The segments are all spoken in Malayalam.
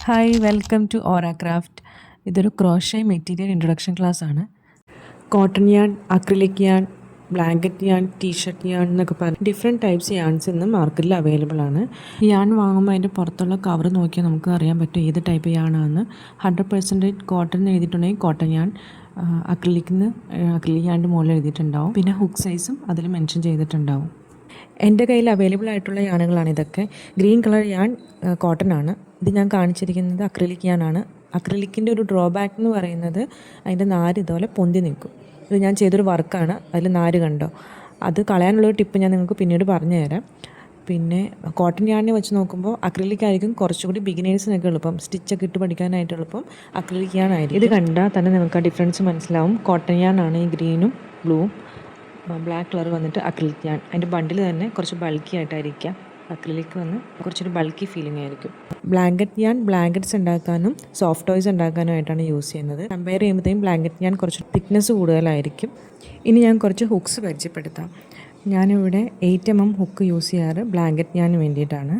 Hi welcome to Aura Craft. ഇതൊരു ക്രോഷേ മെറ്റീരിയൽ ഇൻട്രൊഡക്ഷൻ ക്ലാസ് ആണ്. Cotton yarn, acrylic yarn, blanket yarn, T-shirt yarn എന്നൊക്കെ പറഞ്ഞ് ഡിഫറെൻറ്റ് ടൈപ്സ് യാൺസ് ഇന്ന് മാർക്കറ്റിൽ അവൈലബിൾ ആണ്. ഈ യാൺ വാങ്ങുമ്പോൾ അതിൻ്റെ പുറത്തുള്ള കവർ നോക്കിയാൽ നമുക്ക് അറിയാൻ പറ്റും ഏത് ടൈപ്പ് യാണാണെന്ന്. 100% കോട്ടൺ എന്ന് എഴുതിയിട്ടുണ്ടെങ്കിൽ കോട്ടൺ യാൺ, അക്രിലിക് യാണിൻ്റെ മുകളിൽ എഴുതിയിട്ടുണ്ടാവും. പിന്നെ ഹുക്ക് സൈസും അതിൽ മെൻഷൻ ചെയ്തിട്ടുണ്ടാവും. എൻ്റെ കയ്യിൽ അവൈലബിൾ ആയിട്ടുള്ള യാണുകളാണ് ഇതൊക്കെ. ഗ്രീൻ കളർ യാൺ കോട്ടൺ ആണ്. ഇത് ഞാൻ കാണിച്ചിരിക്കുന്നത് അക്രിലിക് യാണാണ്. അക്രിലിക്കിൻ്റെ ഒരു ഡ്രോബാക്ക് എന്ന് പറയുന്നത് അതിൻ്റെ നാര് ഇതുപോലെ പൊന്തി നിൽക്കും. ഇത് ഞാൻ ചെയ്തൊരു വർക്കാണ്. അതിൽ നാര് കണ്ടോ? അത് കളയാനുള്ളൊരു ടിപ്പ് ഞാൻ നിങ്ങൾക്ക് പിന്നീട് പറഞ്ഞു തരാം. പിന്നെ കോട്ടൺ യാണിനെ വെച്ച് നോക്കുമ്പോൾ അക്രിലിക് ആയിരിക്കും കുറച്ചുകൂടി ബിഗിനേഴ്സിനൊക്കെ എളുപ്പം, സ്റ്റിച്ചൊക്കെ ഇട്ട് പഠിക്കാനായിട്ട് എളുപ്പം അക്രിലിക് യാണായിരിക്കും. ഇത് കണ്ടാൽ തന്നെ നിങ്ങൾക്ക് ആ ഡിഫറൻസ് മനസ്സിലാവും. കോട്ടൺ യാണാണ് ഈ ഗ്രീനും ബ്ലൂവും, ബ്ലാക്ക് കളർ വന്നിട്ട് അക്രിലിക് യാൺ. അതിൻ്റെ ബണ്ടിൽ തന്നെ കുറച്ച് ബൾക്കി ആയിട്ടായിരിക്കാം. അക്രിലിക് വന്ന് കുറച്ചൊരു ബൾക്കി ഫീലിംഗ് ആയിരിക്കും. ബ്ലാങ്കറ്റ് യാൺ ബ്ലാങ്കറ്റ്സ് ഉണ്ടാക്കാനും സോഫ്റ്റ് ടോയ്സ് ഉണ്ടാക്കാനുമായിട്ടാണ് യൂസ് ചെയ്യുന്നത്. കമ്പയർ ചെയ്യുമ്പോഴത്തേക്കും ബ്ലാങ്കറ്റ് യാൺ കുറച്ച് തിക്നെസ് കൂടുതലായിരിക്കും. ഇനി ഞാൻ കുറച്ച് ഹുക്സ് പരിചയപ്പെടുത്താം. ഞാനിവിടെ 8 mm ഹുക്ക് യൂസ് ചെയ്യാറ് ബ്ലാങ്കറ്റ് യാണിന് വേണ്ടിയിട്ടാണ്.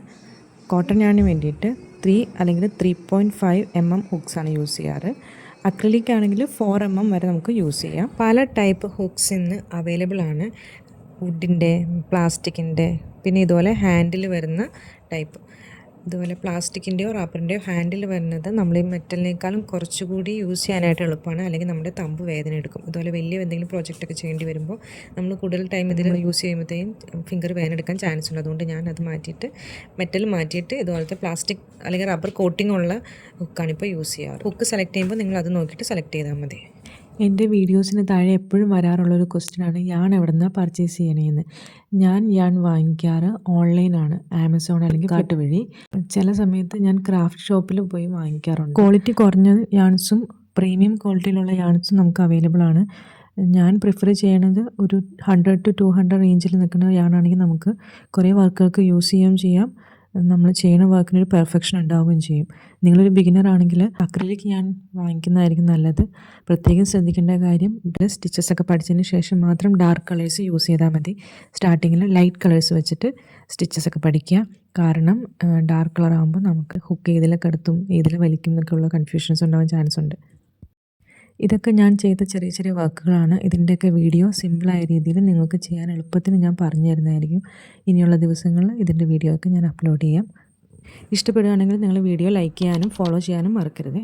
കോട്ടൺ യാണിന് വേണ്ടിയിട്ട് 3 അല്ലെങ്കിൽ 3.5 mm ഹുക്സാണ് യൂസ് ചെയ്യാറ്. അക്രിലിക് ആണെങ്കിൽ 4 mm വരെ നമുക്ക് യൂസ് ചെയ്യാം. പല ടൈപ്പ് ഹുക്സ് ഇന്ന് അവൈലബിൾ ആണ്. വുഡിൻ്റെ, പ്ലാസ്റ്റിക്കിൻ്റെ, പിന്നെ ഇതുപോലെ ഹാൻഡിൽ വരുന്ന ടൈപ്പ്. ഇതുപോലെ പ്ലാസ്റ്റിക്കിൻ്റെയോ റബ്ബറിൻ്റെയോ ഹാൻഡിൽ വരുന്നത് നമ്മൾ ഈ മെറ്റലിനേക്കാളും കുറച്ചുകൂടി യൂസ് ചെയ്യാനായിട്ട് എളുപ്പമാണ്. അല്ലെങ്കിൽ നമ്മുടെ തമ്പ് വേദന എടുക്കും. ഇതുപോലെ വലിയ എന്തെങ്കിലും പ്രോജക്റ്റൊക്കെ ചെയ്യേണ്ടി വരുമ്പോൾ നമ്മൾ കൂടുതൽ ടൈം ഇതിൽ യൂസ് ചെയ്യുമ്പോഴത്തേക്കും ഫിംഗർ വേദന എടുക്കാൻ ചാൻസ് ഉണ്ട്. അതുകൊണ്ട് ഞാൻ അത് മാറ്റിയിട്ട് മെറ്റൽ മാറ്റിയിട്ട് ഇതുപോലത്തെ പ്ലാസ്റ്റിക് അല്ലെങ്കിൽ റബ്ബർ കോട്ടിംഗ് ഉള്ള ഹുക്കാണ് ഇപ്പോൾ യൂസ് ചെയ്യാറ്. ഹുക്ക് സെലക്ട് ചെയ്യുമ്പോൾ നിങ്ങൾ അത് നോക്കിയിട്ട് സെലക്ട് ചെയ്താൽ മതി. എൻ്റെ വീഡിയോസിന് താഴെ എപ്പോഴും വരാറുള്ളൊരു ക്വസ്റ്റ്യനാണ് യാൺ എവിടെ നിന്നാണ് പർച്ചേസ് ചെയ്യണേന്ന്. ഞാൻ യാൺ വാങ്ങിക്കാറ് ഓൺലൈനാണ്, ആമസോൺ അല്ലെങ്കിൽ കാട്ട് വഴി. ചില സമയത്ത് ഞാൻ ക്രാഫ്റ്റ് ഷോപ്പിൽ പോയി വാങ്ങിക്കാറുണ്ട്. ക്വാളിറ്റി കുറഞ്ഞ യാൺസും പ്രീമിയം ക്വാളിറ്റിയിലുള്ള യാൺസും നമുക്ക് അവൈലബിൾ ആണ്. ഞാൻ പ്രിഫർ ചെയ്യണത് ഒരു 100 to 200 റേഞ്ചിൽ നിൽക്കുന്ന യാണാണെങ്കിൽ നമുക്ക് കുറേ വർക്കുകൾക്ക് യൂസ് ചെയ്യുകയും ചെയ്യാം. നമ്മൾ ചെയ്യുന്ന വർക്കിനൊരു പെർഫെക്ഷൻ ഉണ്ടാവുകയും ചെയ്യും. നിങ്ങളൊരു ബിഗിനർ ആണെങ്കിൽ അക്രിലിക് യാൺ വാങ്ങിക്കുന്നതായിരിക്കും നല്ലത്. പ്രത്യേകം ശ്രദ്ധിക്കേണ്ട കാര്യം, സ്റ്റിച്ചസ് ഒക്കെ പഠിച്ചതിന് ശേഷം മാത്രം ഡാർക്ക് കളേഴ്സ് യൂസ് ചെയ്താൽ മതി. സ്റ്റാർട്ടിങ്ങിൽ ലൈറ്റ് കളേഴ്സ് വെച്ചിട്ട് സ്റ്റിച്ചസ് ഒക്കെ പഠിക്കുക. കാരണം ഡാർക്ക് കളർ ആകുമ്പോൾ നമുക്ക് ഹുക്ക് ഏതിലൊക്കെ എടുത്തും ഏതിൽ വലിക്കും എന്നൊക്കെയുള്ള കൺഫ്യൂഷൻസ് ഉണ്ടാവാൻ ചാൻസ് ഉണ്ട്. ഇതൊക്കെ ഞാൻ ചെയ്ത ചെറിയ ചെറിയ വർക്കുകളാണ്. ഇതിൻ്റെയൊക്കെ വീഡിയോ സിമ്പിളായ രീതിയിൽ നിങ്ങൾക്ക് ചെയ്യാൻ എളുപ്പത്തിന് ഞാൻ പറഞ്ഞു തരുന്നതായിരിക്കും. ഇനിയുള്ള ദിവസങ്ങളിൽ ഇതിൻ്റെ വീഡിയോ ഒക്കെ ഞാൻ അപ്ലോഡ് ചെയ്യാം. ഇഷ്ടപ്പെടുകയാണെങ്കിൽ നിങ്ങൾ വീഡിയോ ലൈക്ക് ചെയ്യാനും ഫോളോ ചെയ്യാനും മറക്കരുത്.